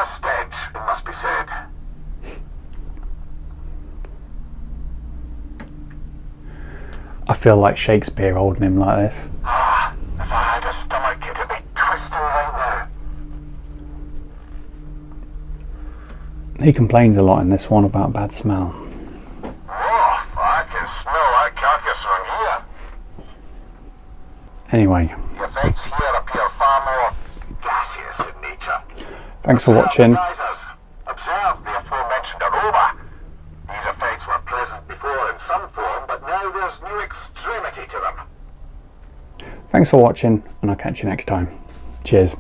a stench, it must be said. I feel like Shakespeare holding him like this. If I had a stomach, it'd be twisting right now. He complains a lot in this one about bad smell. Oh, I can smell that carcass from here. Anyway, The effects here appear far more gaseous in nature. thanks for watching. Observe the aforementioned aroma. These effects were present before in some form, but now there's new extremity to them. Thanks for watching, and I'll catch you next time. Cheers.